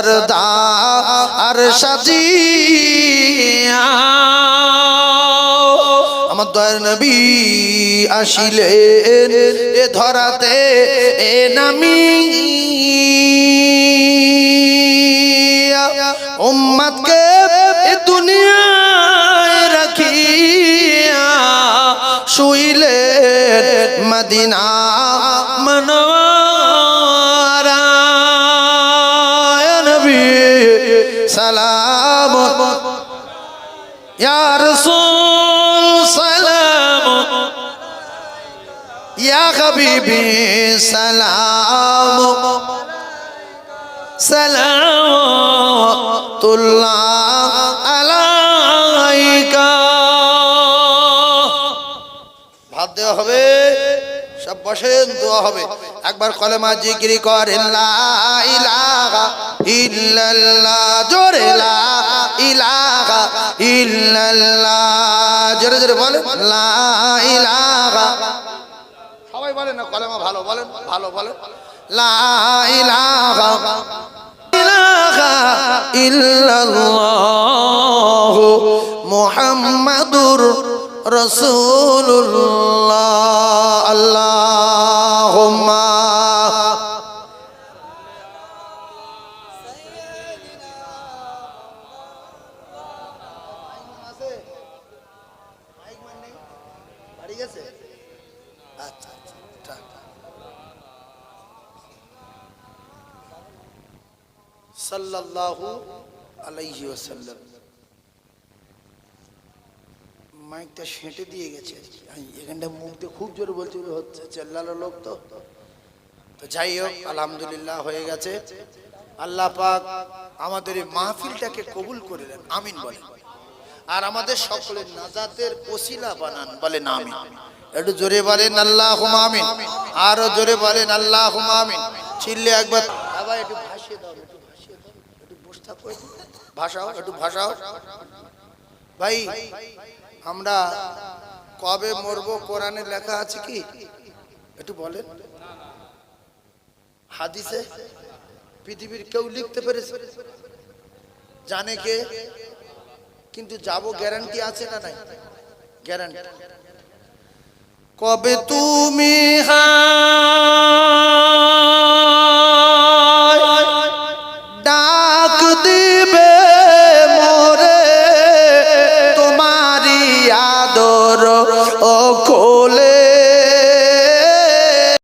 সরদার সাজিয়া আমার দয়ার নবী আসিলেন এ ধরাতে এ নামিয়া উম্মতকে এ দুনিয়ায় রাখিয়া শুইলেন মদিনা মনোয়ারা নবী সালাম ইয়া রাসূল সালাম ইয়া হাবিবি সালাম সালাতুল্লাহ আলাইকা ভাত দেওয়া হবে সব বসেন দোয়া হবে একবার কলেমা জিকির করেন লা ইলাহা ইল্লাল্লাহ জোরে লা ইলাহা ইল্লাল্লাহ জোরে জোরে বলেন লা ইলাহা সবাই বলেন না কলেমা ভালো বলেন ভালো বলেন লা ইলাহা ইলাহা ইল্লাল্লাহ মুহাম্মাদুর রাসূলুল্লাহ আল্লাহুম্মা সাল্লাল্লাহু আলাইহি ওয়াসাল্লাম মাইকটা সেঁটে দিয়ে গেছে এখানটা মুখ দিয়ে খুব জোরে বলছে হচ্ছে চেল্লালো লোক তো যাই হোক আলহামদুলিল্লাহ হয়ে গেছে আল্লাহ পাক আমাদের এই মাহফিলটাকে কবুল করে নেন আমিন বলেন আর আমাদের সকলের নাজাতের ওসিলা বানান বলেন আমিন একটু জোরে বলেন আল্লাহুম্মা আমিন আরো জোরে বলেন আল্লাহুম্মা আমিন চিল্লে একবার আবার একটু ভাসিয়ে দাও একটু বসে থাকো ভাষাও একটু ভাষাও ভাই আমরা কবে মরবো কোরআনে লেখা আছে কি একটু বলেন হাদিসে পৃথিবীর কেউ লিখতে পেরেছে জানে কে কিন্তু যাবো গ্যারান্টি আছে না নাই গ্যারান্টি কবে তুমি